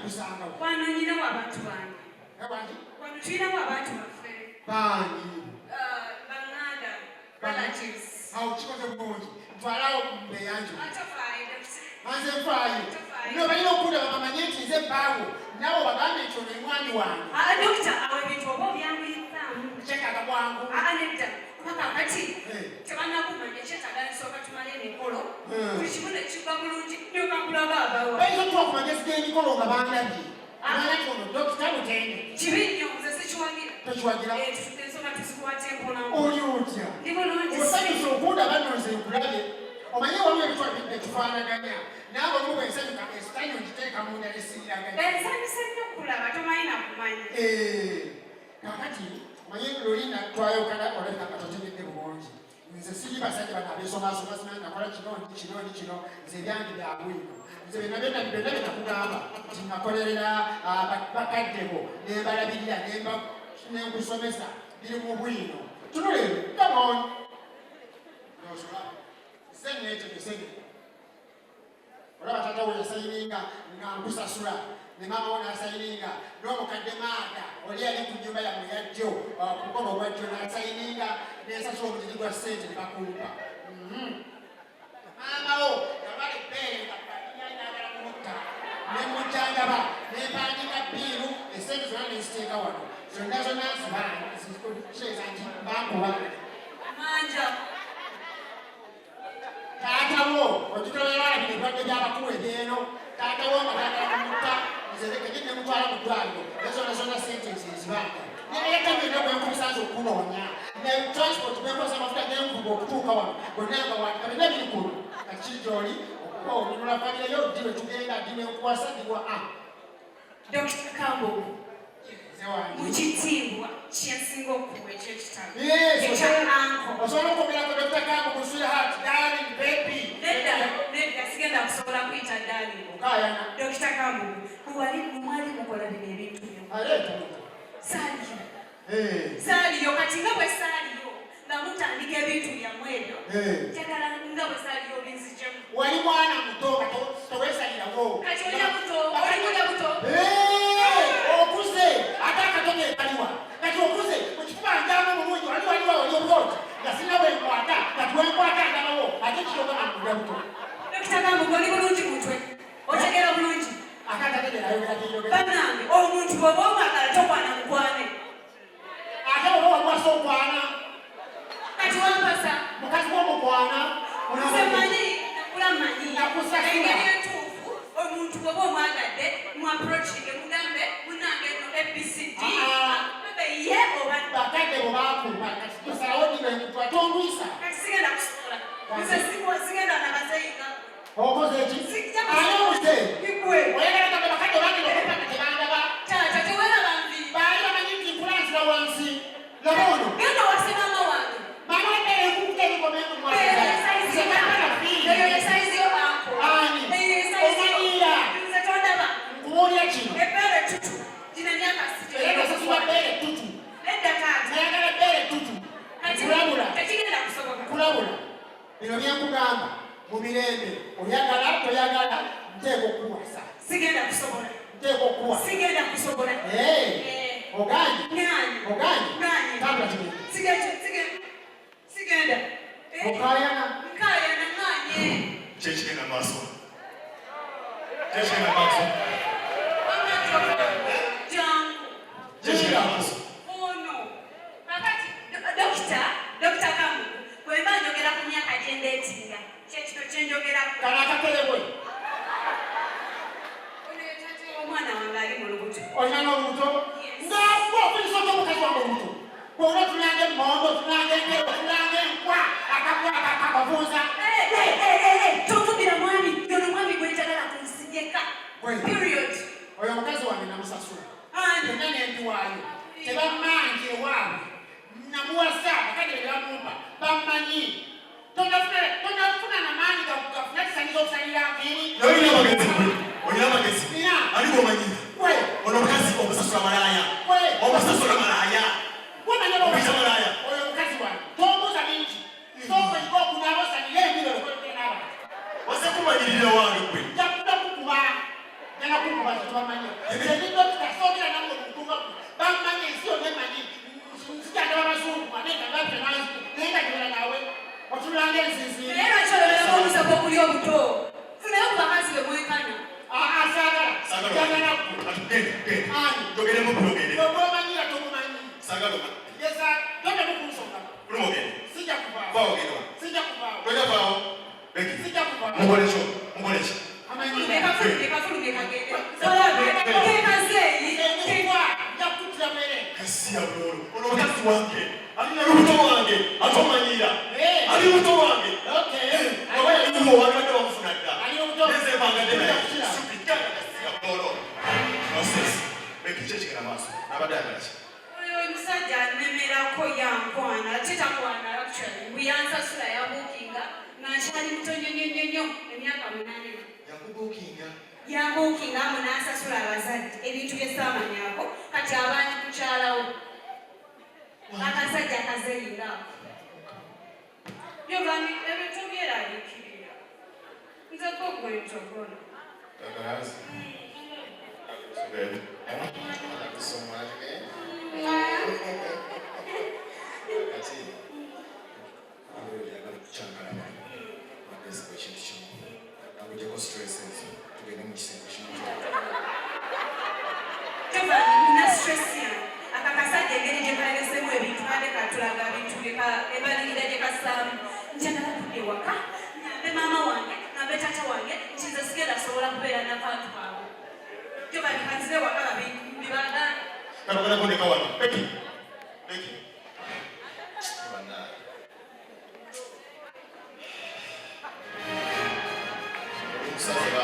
kusanga kwano nyina w'abantu bange abandi kwano tulinawo abantu baffe bandi banganda relatives awo kikoze bulungi ntwalawo mbeyanju atafaayo manze nfaayo no balina okudaba bamanye nti nze bbaawo nawe bagambe nti ono emwami wange dokita awo ebintu oba obyanguyizaamu kyetaaga bwangu nedda kubanga kati tebannakumanya kyetaaga nsooka tumale emikolo buli kimu ne kiba bulungi nyoka kulaba abawa bayinza okuba ku magezi g'emikolo nga bandabye amanya nti ono dokita Mutende kibi nnyo nze sikiwagira tokiwagira ensooka tuzikwata emponamu oli otya ndi bulungi osanyusa okundaba nno nze nkulabye omanye waliwo ebitwa byetufaanaganya naawe olumu bwensanyuka esitanyo ngiteeka munda nesiiraganya ensanyusa ennyo okulaba tomanyi nakumanya kakati omanye lolina twayokana olabika nga totegedde bulungi nze siri basajja bano abeesomasoma simanyi nakola kino nze ebyange byabwino nze byonna byenakugamba nti nakolerera bakaddebo nembalabirira nenkusomesa biri mu bwino tunulebe kamon seneetegesege olaba tata we yasayininga nga nkusasula ne maama wo nasayininga n'omukadde maada oli ali ku nnyumba yammwe yajjo ku mukono ogwajjo nasayininga nensasula omutiri gwa ssente ne bakumpa maama wo yabala ebbeere ngaayagala kumutta nemujjanjaba nempandiika bbiiru essente zonna nenziteeka wano zonna nzibakireeza nti bankuba manja taatawo otutolerala bino ebirwadde by'abakulu ebyeno taatawo nga baagala kumutta nzereke nemutwala mu ddwaliro nezona sente ezibanga neyetamina bwenkubisanza okunoonya ne transport bwenkozesa amafuta genvuga okutuuka wano gonanga wabina biri kuno kakijoli okuba ominula famire yo diwe tugenda dinenkuwasa diwa Dr. Kambo mukitiibwa kyensinga okuwa ekyekitabo ekyananko osobola okwogera ku Dr. Kambo ku sweetheart darling baby nedda sigenda kusobola kuyita darling okayana Dr. Kambo mwali mukola bino ebintu saaliyo kati nga bwe saaliyo nga mutandika ebintu byammwe ebyo njagala nga bwe saaliyo binzijemu wali mwana muto towesalirawo kati oja buto olikuja buto okuze ate akatoke ekaliwa kati okuze mukifubanjamu mulungi waliwaliwa oli obuloti nga sina bwenkwata kati wenkwata ndabawo ate kiroga namuja buto Dr. Kambo oli bulungi mutwe otegera bulungi banange omuntu bwoba omwagala tokwana mukwane ate oba waliwasa okwana kati wampasa mukazi womukwana semanyi nakula manyi nakusasula engeri entuufu omuntu bwoba omwagadde muaprochige mugambe munange eno abcd abe ye oba bakadde bwebakumba kati tusalawo dibenkutwa tongwisa kati sigenda kusobola nze sigenda nabazeyinga okoze eki ayawuze oyagala kade bakadde bange bakupaka tebandaba tata tewera banvi baali bamanyi nti nkulansira wansi labono genda wasimama wange mama ddala enkukuta ebikomengu eyo yesaizi yo anko omanyira nze tondaba nkubuulira kino ebbeere tutu gina myaka eyagasasulwa bbeere tutu nedda taata nayagala bbeere tutu kulabula tekigenda kusoboka kulabula bino byenkugamba mu mirembe oyagala toyagala nteeka okuwasa sigenda kusobola nteeka okuwa sigenda kusobola oganye tambula tugende sigenda okayana nkayana nganye kyekigenda maaso jangu ono kakati Dr. Kambo bwemba njogera ku myaka gyendeetinga kyekino kyenjogerako kana akaterebwe omwana wange ali mu lubuto olina n'olubuto ngagwe okulisa otya omukazi wange olubuto bwona tunanga emmondo tunanga enkero tunanga enkwa akavuuza tovubira mwami yono mwami gwenjagala kunsigeka period oyo omukazi wange namusasula yonna nendiwaayo tebammanji ewaabwe namuwasa bakadde bebamumba bammanyi tonafuna namaanyi gafuna kisanyiza okusalira nviiri olina amagezi aliko omanyi ono omukazi omusasula malaaya omusasula malaaya obita malaaya oyo omukazi wange tombuuza bingi sokoika okunaaba osalire embiro wase kumanyirira wange gwe jakuba kukuba gana kukuba tubamanya. Nze dokita soogera nange okutuuka bamanya ensi yonna emanyi nzijjagala abazungu anenga bape nanzi naye nga gyera naawe otulanga ensinziiri. Naye lwaki olobera obuuza bw'okuli obuto? Funayo ku bakazi be mwekana. Saagala. Njagala Jogeremu bulogere. ogwomanyira tomumanyi. Saagala. Geza tote mukunsonga. Bulogere. Sijja kuvaawo. Vaawo genda. Sijja kuvaawo. Toja vaawo. Becky. Sijja kuvaawo. Mugole kyo. Mugole ki? Kasi ya bulolo. Ono mukazi wange. Alina lubuto wange. Atomanyira. Ali lubuto wange. Awe alimu wange wamufuna dda. Neze bangadde naye. Supikana kasi ya bulolo. Nonsense. Becky kye kigenda maaso. Nabadde ayagala ki? Oyo omusajja anemerako yankwana ate takwana actually buyansasula yabuukinga ng'akyali muto nnyo emyaka 8. Yakubuukinga. Yabuukinga amu n'asasula abazadde ebintu bye saamanyako kati abaani kukyalawo akasajja akazeyingaako byovani ebintu byeraliikirira nzeko gwentogona Kakalazi. So much, man. Kati abeera kukyakala magezi ku kintu kimu nakugyako stresses tugende mu kisengo kimu Giovanni, nina stress yange akakasajja engeri gye kalesemu ebintu kale katulaga bintu ebalirira gye kasaamu njagala tudde waka nyambe maama wange nambe tata wange nti nze sigenda sobola kubeera n'abantu baabwe Giovanni kanzibe waka bibagana kalogera kondeka wano Becky omusajja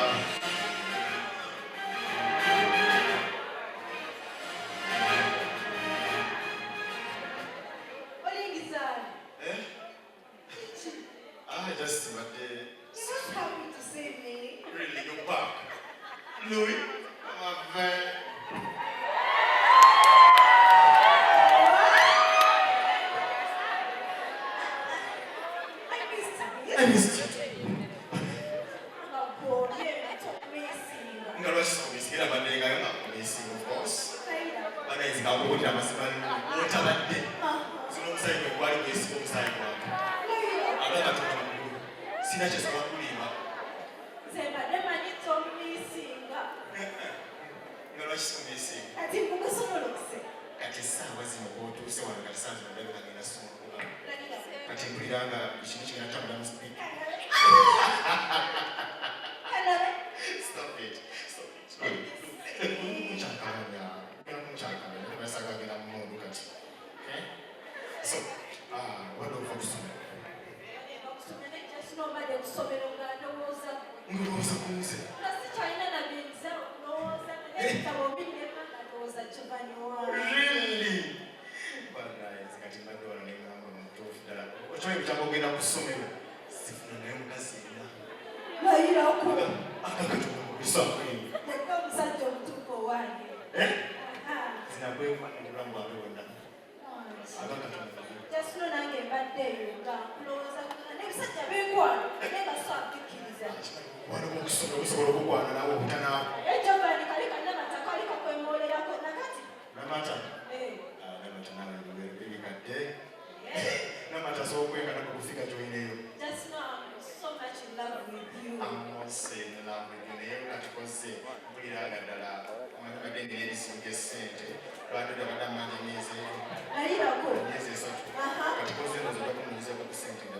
just but So happy to see me. really go back. Luwie, my man. I missed you. Nga lwaki sokubisigera badde nga yona kumisi of course. Banayizi kakuwulira amasibani otabadde. Zino omusaayi gwe gwali gwesiga omusaayi gwange. Aga katonda mukulu. Sina kyesaba kulimba. Nga lwaki sokubisinga. Kati essaawa zino bw'otuuse wano kati saa zino ndabika ngenda soma. Kati mpulira nga ekintu kigenda tambula mu sipiika. Stop it. Mukyakanya. Nasaga agenda mu mundu kati. So, waliwo ova kusoma. Ngolowooza ku nze. Really? Banayizi kati mbadde wano ne ngamba omutuufu ddala. Okimanyi bukyanga ogenda ku ssomero. Sifuna naye omukazi yenna. Akakatonda mu bisaako eyo. Zinakwema obulamu bwange bwonna. Akakatonda. Wano okusoma okusobola okukwana nawe obutanaabo. Namata? Namata nawe ebikadde. Namata sookwengana ku kufika gy'oyineyo. Amusene nawe naye nga tukoze mpulira nga ddala amakadde nina ebisinga essente lwatudde abadde amanya emyezi esatu kati koze nozo ojja kumunyuzaako ku ssente nga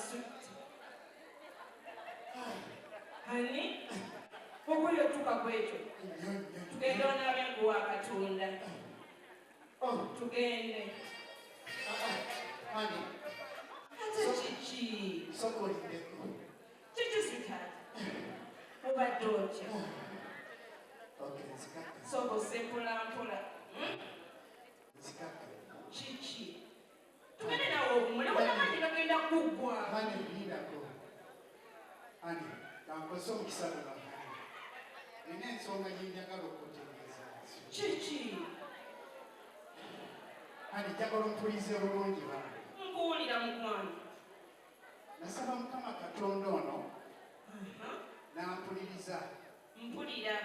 basute. Hani? Okulyo tuka kwecho. Tugende onabe nguwa Katonda. Tugende. Hani. Ate chichi. Sokolindeko. Chichi sweetheart. Obadde otya? Okay, nzikakka. Sobose mpola. Nzikakka. Chichi. Tugende nawe obumule bw'amaanyi gagenda kuggwa. Hani lindako. Hani, kankoze omukisa guno hani. Nina ensonga gye njagala okutegeeza. Chichi. Hani, njagala ompulize bulungi bange. Mbuulira mukwano. Nasaba Mukama Katonda ono n'ampuliriza. Mpulira.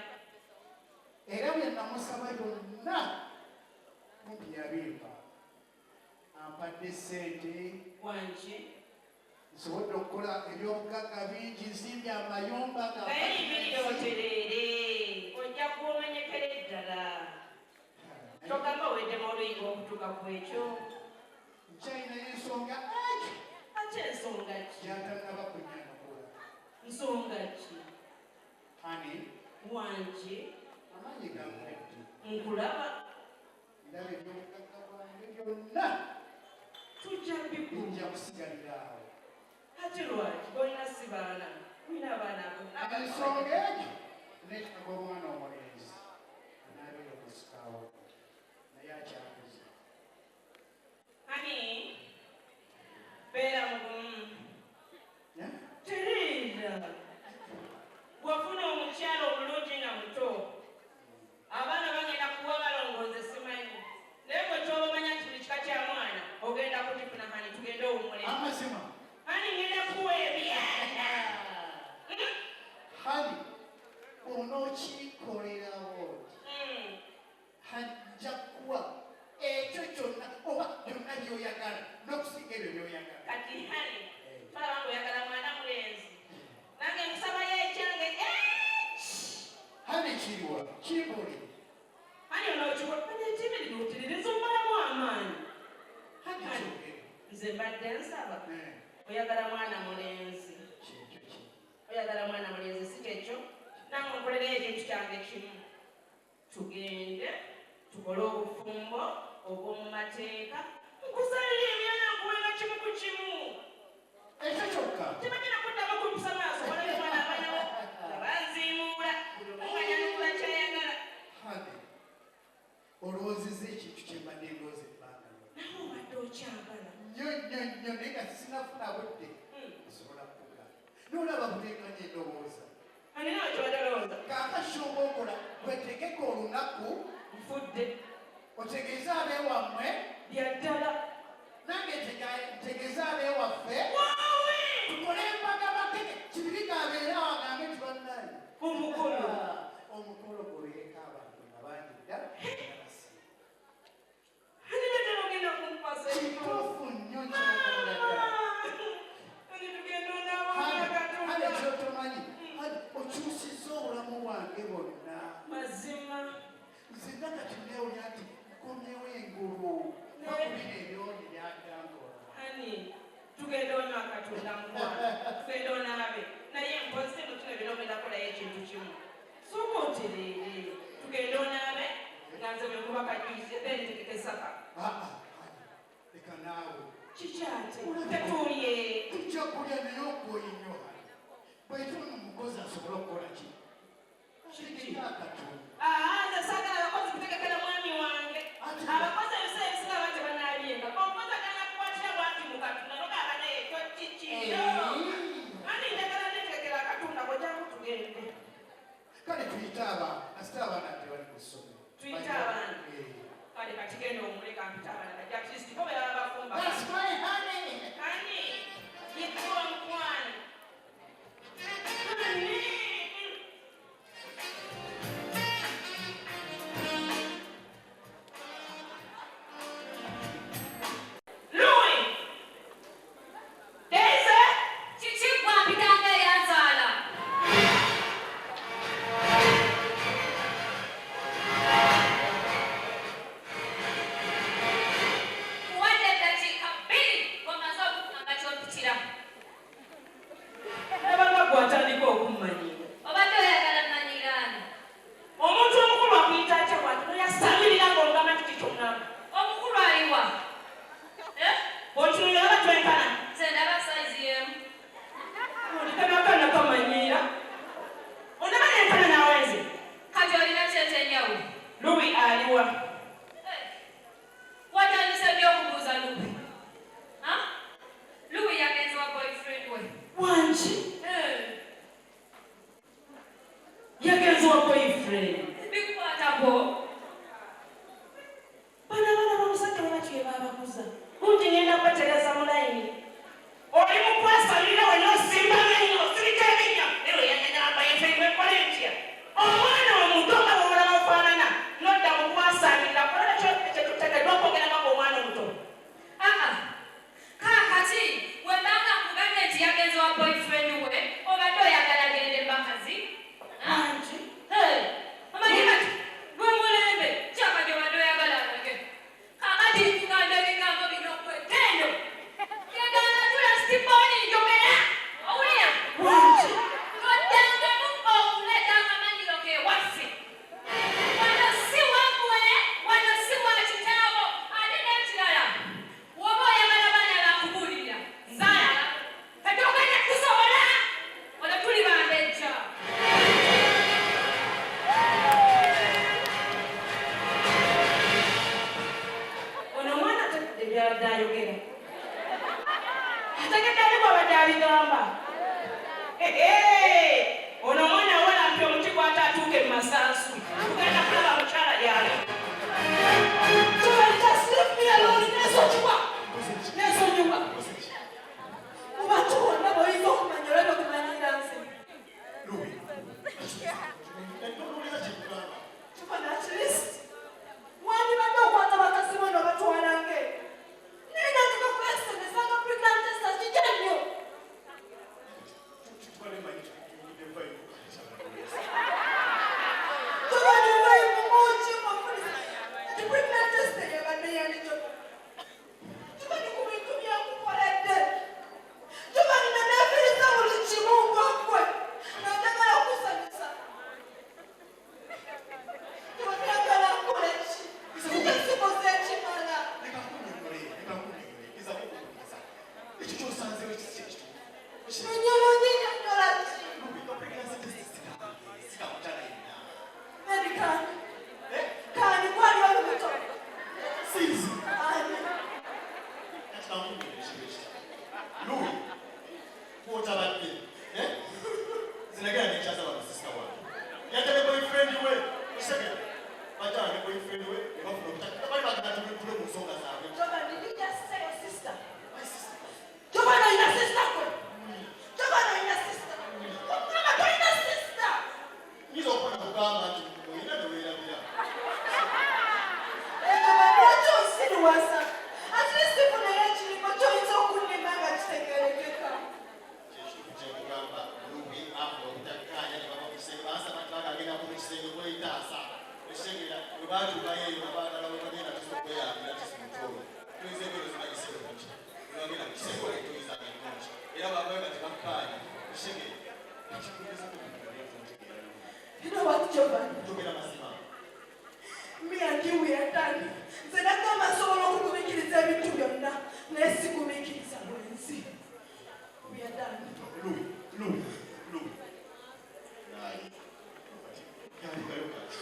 Era bye namusaba byonna kumpi yabimpa. Ampadde ssente Wanje. nsobodde okukola ebyobugagga bingi, nsimbye amayumba Naye yimirire otereere. Ojja kuwomanyekera eddala. Togamba weddemu oluyinga okutuuka ku ekyo. nkyalinayo ensonga Ate ensonga ki? gyatannaba kunnyanukula. Nsonga ki? Hani, Wanje. amaanyi gankwedde. Nkulaba. Ndaba ebyobugagga bwange byonna Tujja mbikulu. bijja kusigalira awo. Ate lwaki? Olina si baana. Olina abaana abo. Ensonga egyo neetaaga omwana omulenzi anaabeera okusikawo naye akyakuze. Hani? Beera mugumu. Tereera. Wafuna omukyala omulungi nga muto. Abaana bagenda kuwa balongooze simanyi. Naye bwe kyobamanya nti buli kika kya mwana ogenda kukifuna hani tugende owumule. Amazima. Hani ngenda kuwa ebyana. Hani, onookikolerawo oti. Hani, nja kuwa ekyo kyonna oba byonna by'oyagala n'okusinga ebyo by'oyagala. Kati hani tulaba ng'oyagala mwana mulenzi. Nange nkusabayo ekyange. Hani kiriwa kimbuli. Hani onookiwa kanya ekimirire oterereza omulamu amaanyi. Hani kyogere. Nze mbadde nsaba. Oyagala mwana mulenzi. Kyekyo ki. Oyagala mwana mulenzi si kyekyo. Nange onkolereyo ekintu kyange kimu. Tugende tukole obufumbo obw'omu mateeka. Nkusalira ebyana nkuwenga kimu ku kimu. Ekyo kyokka. Tebagenda kuddamu kumpusa maaso walayo mwana abanyawo nga banziimuula buli omu anyanukula kyayagala. Hani, olowoozezza ekintu kye mbadde ndowooza ebbanga lyonna. Nawe obadde okyagala. Nnyo naye nga sinafuna budde nsobola kukuga. N'olaba buteekanya endowooza. Ani nawe kyobadde olowooza? Kaakati ky'oba okola weetegeka olunaku Nfudde. otegeeze abeewammwe Bya ddala. nange ntegeeze abeewaffe Waawe! tukole embaga bakeke Kibirige abeere awo agambe nti bannaye Omukolo. omukolo guleeka abantu nga bangi ddala basi. Ani naddala ogenda kumpasa Kituufu nnyo kyagala ddala. Ani tugenda onaabaana Katonda. Hale kyotomanyi okyusizza obulamu bwange bwonna. Mazima. Nze nakati neewulira nti nkomyewo engulu nakubira ebyoni byatangola. Ani tugenda onywa Katonda mukwana. Tugenda onaabe. Naye mpozi mutino bino ogenda kolayo ekintu kimu. Sooka otereere. Tugenda onaabe nga nze bwe kuba kajuize then ntegeke saka. Leka naawe. Kikyate. Tetulye. Tujja kulya naye okwoyi nnyo hano. Bw'etuna omukozi asobola okukola ki? Kiki akatundu. Nze saagala abakozi kutegekera mwami wange. Abakozi ebiseera ebisinga bati banaalyenga. Omukozi agenda kukwatira bwati mu Katonda nogamba naye ekyo kikiyo. Ani njagala netegekera Katonda bw'ojjangu tugende. Kale tuyite abaana. Kasita abaana tebali ku ssomero. Tuyite abaana. Kale kati genda omuleka mpita abaana bajja Kristo bo be baba bafumba. That's my honey. Ani Wanchi? Yagenze wa boyfriend. Bikwata bo. Bana bamusajja bw'atyo babakuza. Kunti ngenda kwetereza mu layini. Oli mukwasalira wena osimba nnyo, osirika ennyo. Lero yanyagala boyfriend we Kolintia. Omwana omuto nga bw'omulaba ofaanana, nodda mu kwasalira. Kolera kyo tuteekeddwa okwogerako omwana omuto. Kaakati webanga kugambye nti yagenze wa boyfriend we obadde oyagala agende bakazi Wanchi? omanyi kati gwe mulembe kyaka gyobadde oyagala alage kakati nganda ebigambo bino kwe Tendo yagala tula stiponi njogera owulira Wanchi? toddangamu okuleeta akamanyiro ke waffe wano si waggwe wano si wa kitaawo ate n'ekirala woba oyagala baana bakubuulira zaala kati ogenda kusobola wano tuli bambejja Ono omwana ategedde byabadde ayogera. Ategedde ali bw'abadde abigamba. Ono omwana awalampi omuti gw'ate atuuke mu masansu. Tugenda kulaba mukyala yali. Just leave me alone. Nesonyiwa. Nesonyiwa. Mu bantu bonna b'oyinza okumanya olw'ebyo kumanyira nze. Kibona at least. Wandibadde okwata bakazi bano batwala ng'eyo. Nina tukakulesemesa nga pregnant test kijja nnyo. Tubadde bayi mumungi mwafunisa. Ati pregnant test yabadde yandijoka. Tubadde ku bintu byakukoledde. Tubadde neneefiriza buli kimu ng'ogwe. N'oyagala okusanyusa. Tubadde yagala nkole ki? Kijja sikoze ekimala. Ennyolo nnyonnyola ki? Medical. Kani gwali olubuto. Ani. Luwie, kwotabadde, zinagera nekyaza wano sisita wange. Yatale boyfriend we, osegera, bajala ne boyfriend we, ne bafuna obutaka. Bali bagenda tubikule mu nsonga zaabwe. Joba, did you just say your sister? Joba, no, your sister. Joba, no, your sister. Joba, no, your sister. Nyiza okukola kugamba nti olina ne weerabira. Joba, lwaki onsiriwasa? At least ifuna y'ekirimo ky'oyinza okunnima nga kitegeerekeka. Kyekyo kyekugamba Luwie afuna obutakkaanya ne bava mu kisenge. Baasaba nti bagenda ku kisenge kweyitaasa. Ekisengera bwe baatuukayo eyo babaagala bagenda tusokweyambira kisimutolo. Tuyinza ebyo zinagisebe kuki. Ne bagenda mu kisenge oletoyizanga ennungi. Era baavayo nga tebakkaanya. Ekisengera ekikugezamu okutegeera. You know what, Joba? Njogera mazima. Me and you, we are done. Nze nagamba nsobola okugumiikiriza ebintu byonna naye sigumiikiriza bwenzi. We are done. Luwie. Naye. Yalikayo kati.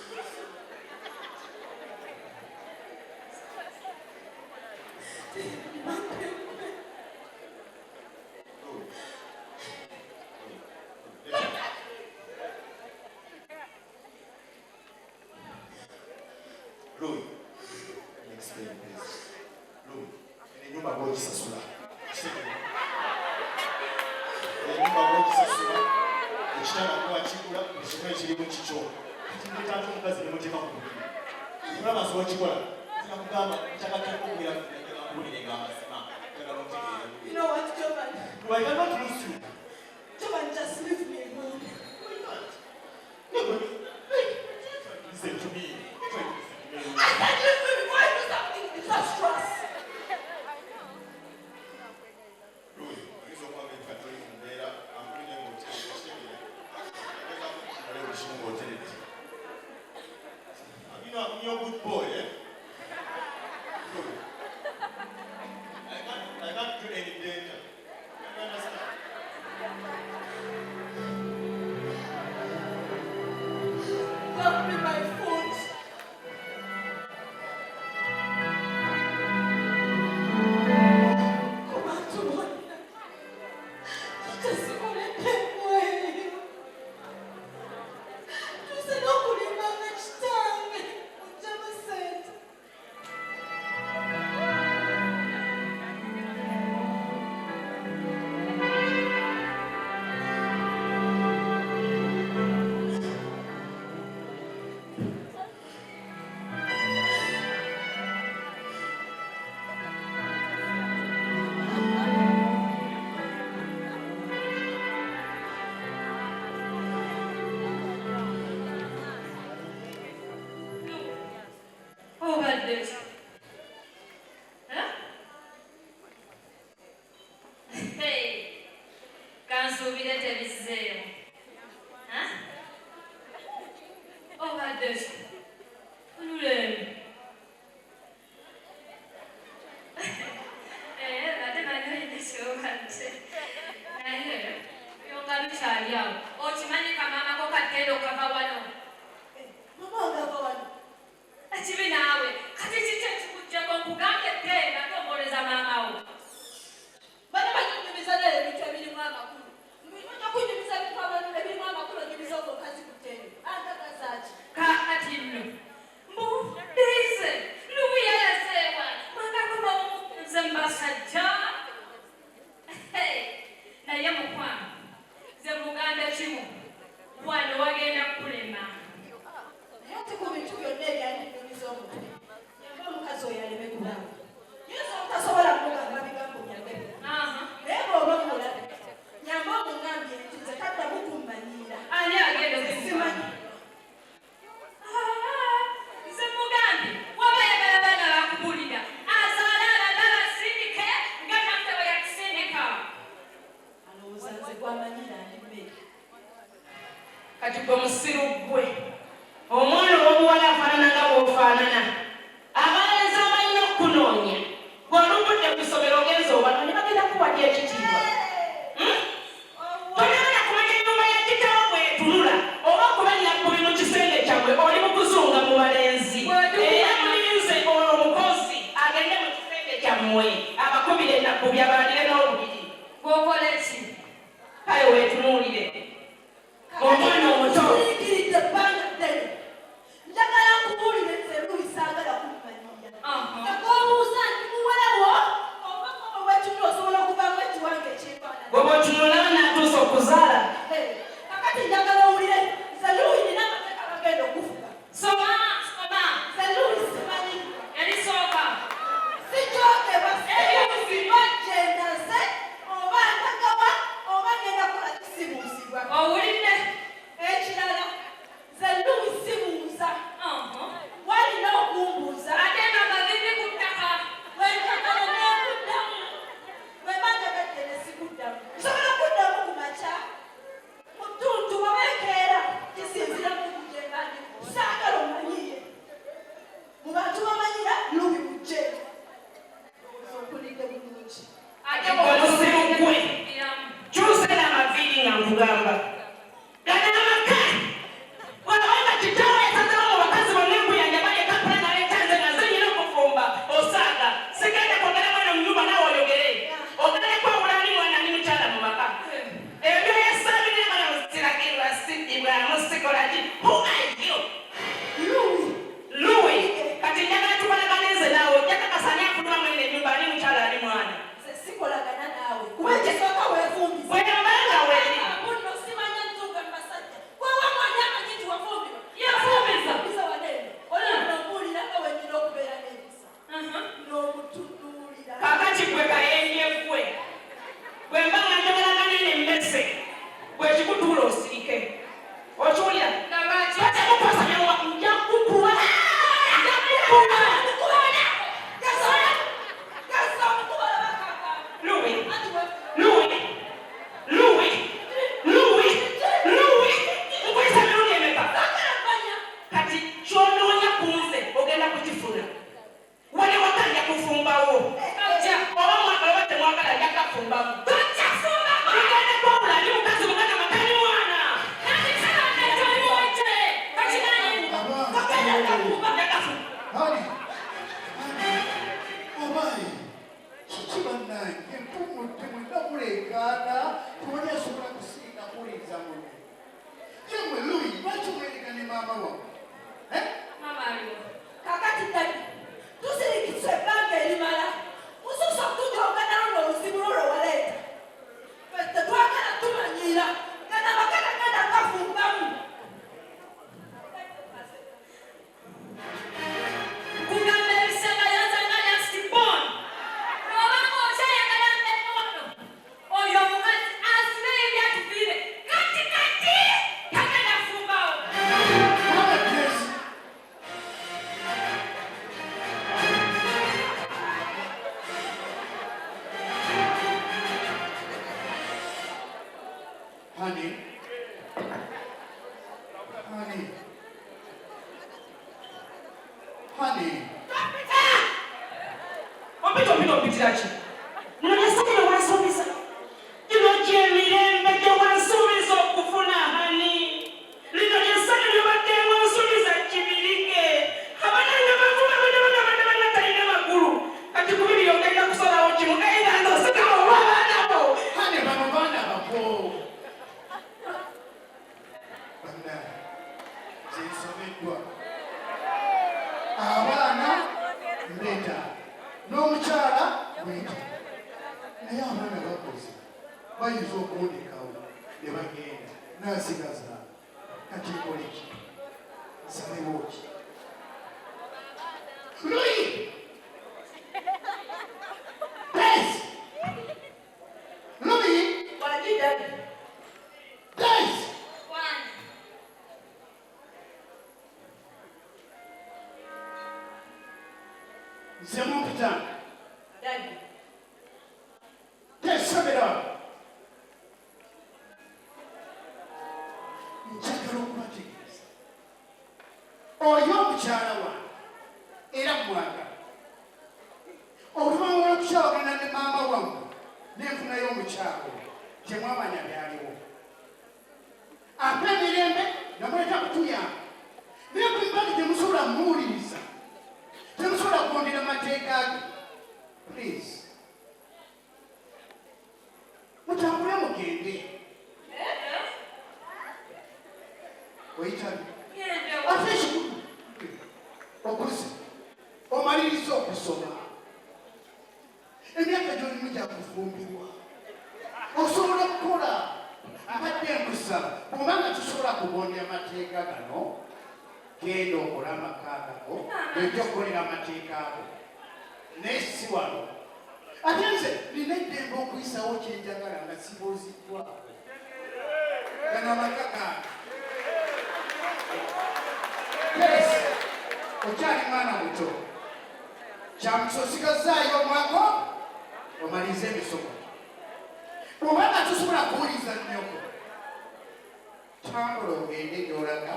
Luwie, let me explain this. Luwie, enyumba bw'ogisasula. Enyumba bw'ogisasula, ekitanda kuwakigula, ekimu ekirimu kikyo. Kati ndeetaate omukazi ne muteeka ku mubiri. Mulaba nsobola kikola. Nzira kugamba nkyakatako okubeera kuwulire nga amazima. Njagala omutegeere. You know what, Joba? Luwie, I cannot lose you. Joba, just leave me alone. Listen to me. I said leave me before I do something disastrous. Luwie, oyinza okuba nga toli mu mbeera ampulire ng'otegeera. Ogezaako kukimala ebukimu ng'oteredde. I'm your good boy, eh? Luwie, I can't do any danger. You understand? subire tebizzeeyo. Obadde Luwie. Bate nanyoyine kyobadde. Naye yonga bikyali awo. Okimanyi kamamako ka Tendo kava wano. Mama ogava wano. Ekibi naawe kati kiki ekikujjako nkugambye Tendo atomboleza maama wo. Bano banyumiza naye ebintu ebirimu amakulu. Ojja kunyumiza ebintu ebirimu amakulu onyumiza ogwo kazi ku Tendo. Antagazaaki. Kati nno mbu Daiz Luwie yaseewa mwagagoma nze mbasajja. Naye mukwano nze muganda kimu wano wagenda kulema. Naye ate ku bintu byonna ebyandinyumiza omuntu. Nyamba omukazi oyo aleme kulaba. Yinza obutasobola kumugamba bigambo byange. Naye bw'oba mulabe. Nyamba omugambye nti nze taddamu kummanyiira. Ani agenda okusimanyi? Nze mugambi waba yagala baana bakubulira azaala abala basindike nga naffe bwe yatusindika. Alowooza nze gwamanyiira ndi mmere. Kati gwe musiru gwe omwana ow'obuwala afaanana nga bw'ofaanana abalenzi abalina okukunoonya bw'olugudde ku ssomero ogenza obano ne bagenda kuwadya ekitiibwa. Tolabona kumanya ennyumba ya kitaawo bw'etunula oba okubalira ku bino kisenge kyammwe oli mu kuzunga mu balenzi era mulinze omukozi agende mu kisenge kyammwe abakubire ennaku byabalire n'obubiri. Gwokola ki? Kale weetunuulire omwana omuto. Tuyigiridde ebbanga ddene. Njagala nkubuulire nze Luwie saagala kummanyiira. Ekoobuuza nti muwala wo oba koba bwetunula osobola okuvaamu ekiwango ekyefaanana. Bwe bw'otunula n'atuusa okuzaala. Kakati njagala owulire nze Luwie nina amateeka bagenda okufuga. Soma. Nze Luwie simanyi. Erisooka. Sikyogeba sibuusibwa gyendaze oba ntagawa oba ngenda kukola kisibuusibwa. Owulidde? Ekirala nze Luwie sibuuza. Walina okumbuuza. Ate nga mavivi ku ttaka. Wenjagala n'okuddamu. Bwe mba njagadde ne sikuddamu. Nsobola okuddamu ku makya. Mu ttuntu oba enkeera kisinziira ku bujje nga ndi. Saagala omanyiire. Mu bantu bamanyira Luwie bujje. Okulidde bulungi. Ate Gwe musiru gwe kyusa n'amaviiri nga nkugamba. Gana amaka olabanga kitaawo yasazewo mu bakazi bonna enkuyanja balye kapula naleetanze nga nze nyina okufumba osaaga sigenda kwogera mwana mu nnyumba naawe oyogere ogende kwawula ani mwana ani mukyala mu maka ebyo yasaabire mwana musiragirwa siddibwamu sikola ki humayo Luwie kati njagala tukolaganenze naawe ojja kakasani afuluma mwene ennyumba ani mukyala ani mwana Nze sikolagana naawe. Kuba ekisooka weefumbiza. bweyambanga weeri Munno simanya ntuuka mu basajja. Gwewa mwani amanyi nti wafumbirwa. Yafumbizza. Yafumbizza wanene. Olina n'omuwulira nga wenyina okubeera n'empisa. N'omutunuulira. kakati gwe kayenje gwe bwe mba nga njogeragane n'emmese gwe kikutuula osirike okiwulira batemukwasanya nja kukuwa Luwie nkwesa mirundi emeka kati kyonoonya ku nze ogenda kukifuna wali wakanja kufumbawo oba mwagala oba temwagala nja kafumbamu mugenda kwawula ali mukazi muganda makani mwana Obaye, kiki bannange mpumudde mwenna muleekaana tewali asobola kusinga kuwuliriza munne. Ye mmwe Luwie lwaki mwereka ne maama wammwe? Maama aliwo. Kakati ddali tusirikise ebbanga erimala. Mususa okutujooganawo n'oluzibu lwo waleeta. Ffe tetwagala tumanyiira nga n'abagala genda gafumbamu. Kugamba ebisemba yanzanga yasitibon. Obanga okyayagala nnennono. Oyo omukazi asibe ebyatuviire. Kati tagenda kufumbawo. Kakati Honey. Honey. Honey. Opitirachi. Nonasabira wansuubiza. Kino kyemirembe gye wansuubiza okufuna hani. Lino lyessanyu libadde wansuubiza Kibirige. Abananga bavuba bana talina magulu. Kati ku bibiri ogenda kusalawo kimu era ndosekawo abaana bo. Hani bano baana bako. Bana asobeddwa. Abaana mbeta. N'omukyala bwenti. Naye abaana bakoze. Bayinza okuwonekawo ne bagenda. Naasigaza. Kati nkole ki? Nsalewo ki? Luwie! Daiz! Luwie! Wadi Daddy. Daiz! Nze mumpita. Daddy. Tesobera. Njagala okubategeeza. Oyo omukyala wange era mwagala. Oluvannyuma lw'okukyawagana ne maama wange n'enfunayo omukyalo temwamanya byaliwo. Ate emirembe namweta kutuyamba. Naye kumbali temusobola muwuliriza. Temusobola kwongera mateeka ge. Please. Mutambule mugende. Oyitabi. Ate ekikulu okuze omaliriza okusoma. Emyaka gy'olimu gya kufumbirwa. Osobola okukola abadde enkusa kubanga tusobola kugondera amateeka gano. Genda okola amaka gago ojja okukolera amateeka ago. Naye si wano. Ate nze nina eddembe okuyisawo kyenjagala nga sibuuziddwa. Gano amaka gange. Yes, okyali mwana muto. Kyamusosigazaayo omwaka omalize emisomo. Bw'obanga tusobola kuwuliza nnyoko. Tambula ogende gy'olaga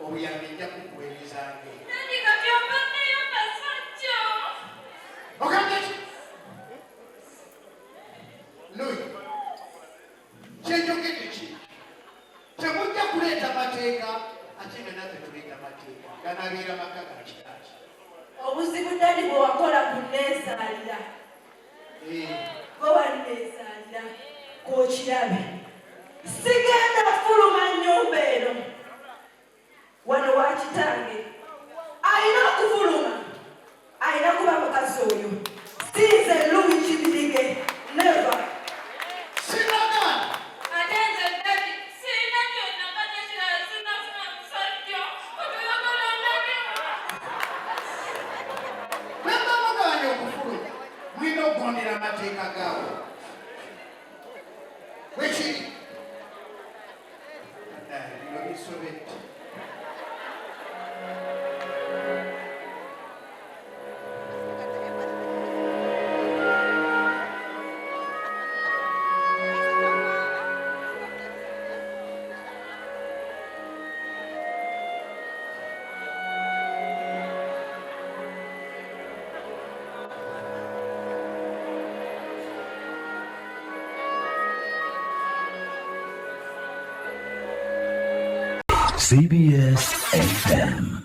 obuyambi nja kukuweerezange. Nani kati ombaddeyo basajja. Ogambye ki? Luwie, kyenjogedde ki? Temujja kuleeta mateeka ate nga naffe tuleeta mateeka. Ganaabeera maka ga kitaaki. Obuzibu Daddy bwe wakola ku nneezaalira. Gwe wanneezaalira k'okirabe. Sigenda fuluma nnyumba eno. Wano wa kitange. Alina okufuluma. Alina kuba mukazi oyo. Sinze Luwie Kibirige. Never. Sinagana. Ate nze Daddy, sirina kyonna kati kirala sinafuna musajja. Otuyagala ndage. Bwemba mugabanya okufuluma, mulina okugondera amateeka gaawo. Bwekiri. Bino bisobedde. CBS FM.